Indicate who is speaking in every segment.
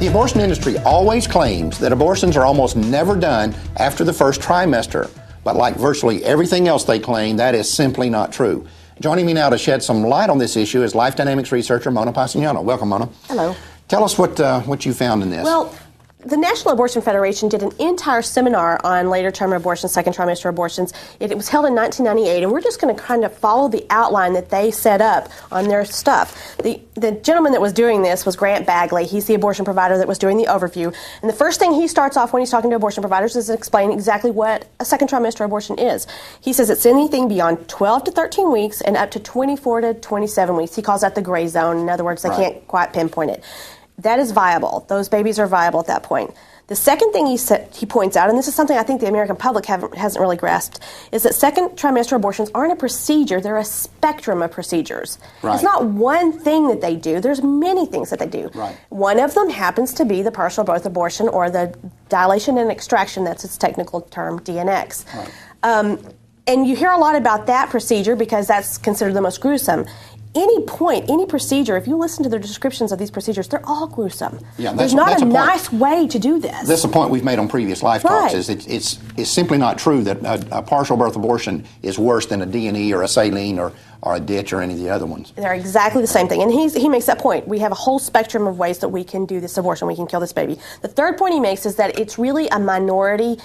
Speaker 1: The abortion industry always claims that abortions are almost never done after the first trimester, but like virtually everything else they claim, that is simply not true. Joining me now to shed some light on this issue is life dynamics researcher Mona Passignano. Welcome, Mona.
Speaker 2: Hello.
Speaker 1: Tell us what you found in this.
Speaker 2: Well, the National Abortion Federation did an entire seminar on later term abortions, second trimester abortions. It was held in 1998, and we're just going to kind of follow the outline that they set up on their stuff. The gentleman that was doing this was Grant Bagley. He's the abortion provider that was doing the overview. And the first thing he starts off when he's talking to abortion providers is to explain exactly what a second trimester abortion is. He says it's anything beyond 12 to 13 weeks and up to 24 to 27 weeks. He calls that the gray zone. In other words, they can't quite pinpoint it. That is viable. Those babies are viable at that point. The second thing he points out, and this is something I think the American public hasn't really grasped, is that second trimester abortions aren't a procedure. They're a spectrum of procedures. Right. It's not one thing that they do. There's many things that they do. Right. One of them happens to be the partial birth abortion or the dilation and extraction. That's its technical term, DNX. Right. And you hear a lot about that procedure because that's considered the most gruesome. Any procedure, if you listen to the descriptions of these procedures, they're all gruesome. Yeah, there's not a nice way to do this.
Speaker 1: That's the point we've made on previous live talks. Is it's simply not true that a partial birth abortion is worse than a D&E or a saline or a ditch or any of the other ones.
Speaker 2: They're exactly the same thing. And he makes that point. We have a whole spectrum of ways that we can do this abortion. We can kill this baby. The third point he makes is that it's really a minority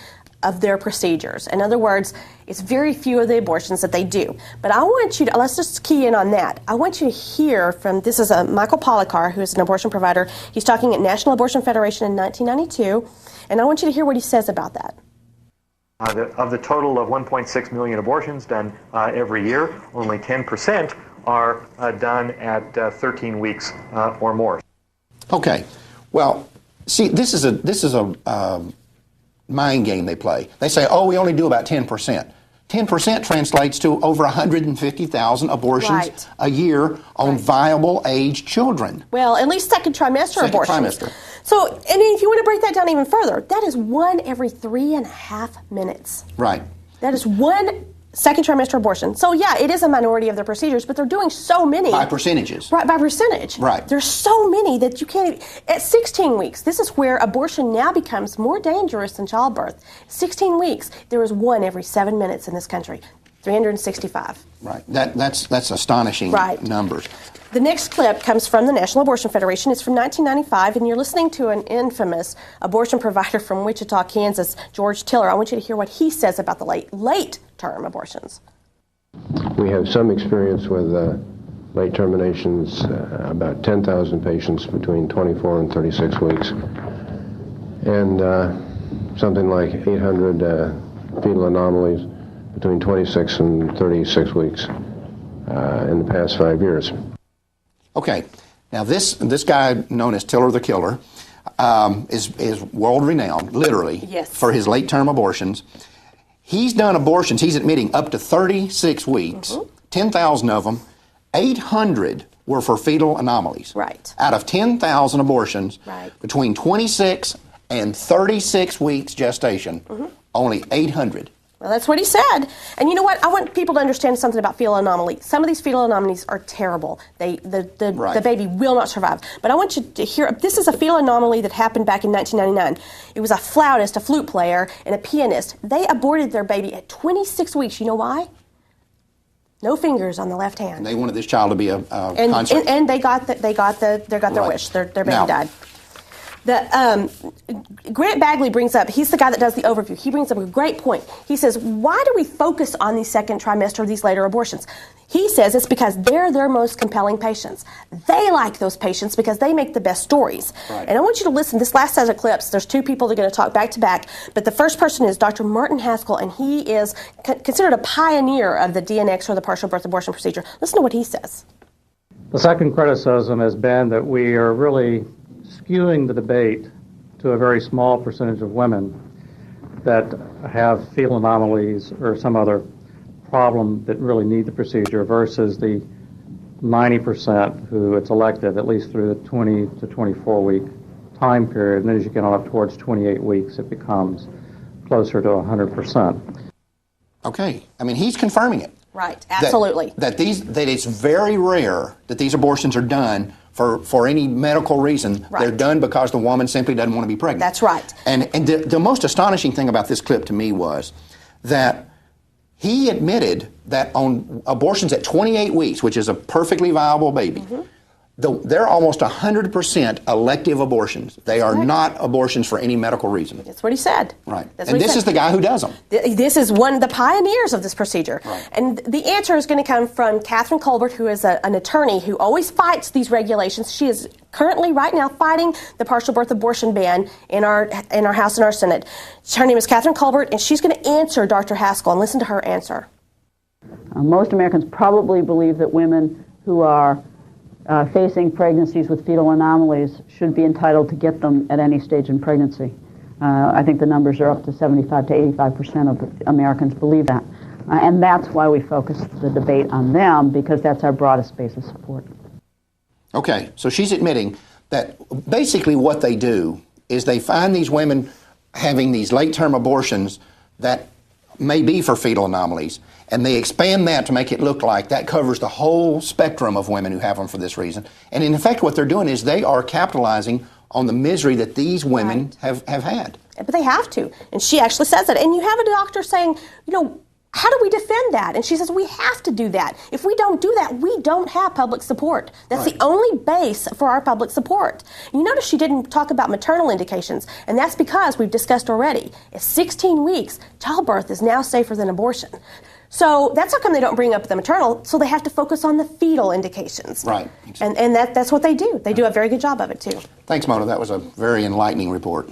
Speaker 2: of their procedures. In other words, it's very few of the abortions that they do. But I want you to, let's just key in on that. I want you to hear from, this is Michael Policar, who is an abortion provider. He's talking at National Abortion Federation in 1992, and I want you to hear what he says about that.
Speaker 3: Of the total of 1.6 million abortions done every year, only 10% are done at 13 weeks or more.
Speaker 1: Okay. Well, see, this is a mind game they play. They say, oh, we only do about 10%. 10% translates to over 150,000 abortions a year on viable age children.
Speaker 2: Well, at least second trimester abortions. So, and if you want to break that down even further, that is 1 every 3.5 minutes.
Speaker 1: Right.
Speaker 2: That is 1 second trimester abortion. So, yeah, it is a minority of their procedures, but they're doing so many.
Speaker 1: By percentages.
Speaker 2: Right, by percentage.
Speaker 1: Right.
Speaker 2: There's so many that you can't even. At 16 weeks, this is where abortion now becomes more dangerous than childbirth. 16 weeks, there is 1 every 7 minutes in this country. 365.
Speaker 1: Right. That's astonishing numbers.
Speaker 2: The next clip comes from the National Abortion Federation. It's from 1995, and you're listening to an infamous abortion provider from Wichita, Kansas, George Tiller. I want you to hear what he says about the late-term abortions.
Speaker 4: We have some experience with late terminations, about 10,000 patients between 24 and 36 weeks, and something like 800 fetal anomalies between 26 and 36 weeks in the past 5 years.
Speaker 1: Okay, now this guy known as Tiller the Killer is world-renowned, literally, for his late-term abortions. He's done abortions, he's admitting, up to 36 weeks, 10,000 of them, 800 were for fetal anomalies.
Speaker 2: Right.
Speaker 1: Out of 10,000 abortions, between 26 and 36 weeks gestation, only 800.
Speaker 2: Well, that's what he said. And you know what? I want people to understand something about fetal anomaly. Some of these fetal anomalies are terrible. The baby will not survive. But I want you to hear, this is a fetal anomaly that happened back in 1999. It was a flautist, a flute player, and a pianist. They aborted their baby at 26 weeks. You know why? No fingers on the left hand.
Speaker 1: And they wanted this child to be a concert.
Speaker 2: And they got their wish. Their baby died. Grant Bagley brings up, he's the guy that does the overview, he brings up a great point. He says, why do we focus on these second trimester, these later abortions? He says it's because they're their most compelling patients. They like those patients because they make the best stories. Right. And I want you to listen, this last set of clips, there's 2 people that are going to talk back to back, but the first person is Dr. Martin Haskell, and he is considered a pioneer of the DNX or the partial birth abortion procedure. Listen to what he says.
Speaker 5: The second criticism has been that we are really skewing the debate to a very small percentage of women that have fetal anomalies or some other problem that really need the procedure versus the 90% who it's elective, at least through the 20 to 24 week time period. And then as you get on up towards 28 weeks, it becomes closer to 100%.
Speaker 1: Okay. I mean, he's confirming it.
Speaker 2: Right. Absolutely.
Speaker 1: That it's very rare that these abortions are done for any medical reason.
Speaker 2: Right.
Speaker 1: They're done because the woman simply doesn't want to be pregnant.
Speaker 2: That's right.
Speaker 1: And the most astonishing thing about this clip to me was that he admitted that on abortions at 28 weeks, which is a perfectly viable baby, they're almost 100% elective abortions. They are not abortions for any medical reason.
Speaker 2: That's what he said.
Speaker 1: Right. And this is the guy who does them.
Speaker 2: This is one of the pioneers of this procedure.
Speaker 1: Right.
Speaker 2: And the answer is going to come from Catherine Colbert, who is an attorney who always fights these regulations. She is currently, right now, fighting the partial birth abortion ban in our House and our Senate. Her name is Catherine Colbert, and she's going to answer Dr. Haskell, and listen to her answer.
Speaker 6: Most Americans probably believe that women who are facing pregnancies with fetal anomalies should be entitled to get them at any stage in pregnancy. I think the numbers are up to 75 to 85% of Americans believe that. And that's why we focus the debate on them, because that's our broadest base of support.
Speaker 1: Okay, so she's admitting that basically what they do is they find these women having these late-term abortions that may be for fetal anomalies, and they expand that to make it look like that covers the whole spectrum of women who have them for this reason. And in effect, what they're doing is they are capitalizing on the misery that these women have had.
Speaker 2: But they have to. And she actually says it. And you have a doctor saying, how do we defend that? And she says, we have to do that. If we don't do that, we don't have public support. That's the only base for our public support. You notice she didn't talk about maternal indications, and that's because we've discussed already, at 16 weeks, childbirth is now safer than abortion. So that's how come they don't bring up the maternal, so they have to focus on the fetal indications.
Speaker 1: Right.
Speaker 2: And that's what they do. They do a very good job of it, too.
Speaker 1: Thanks, Mona. That was a very enlightening report.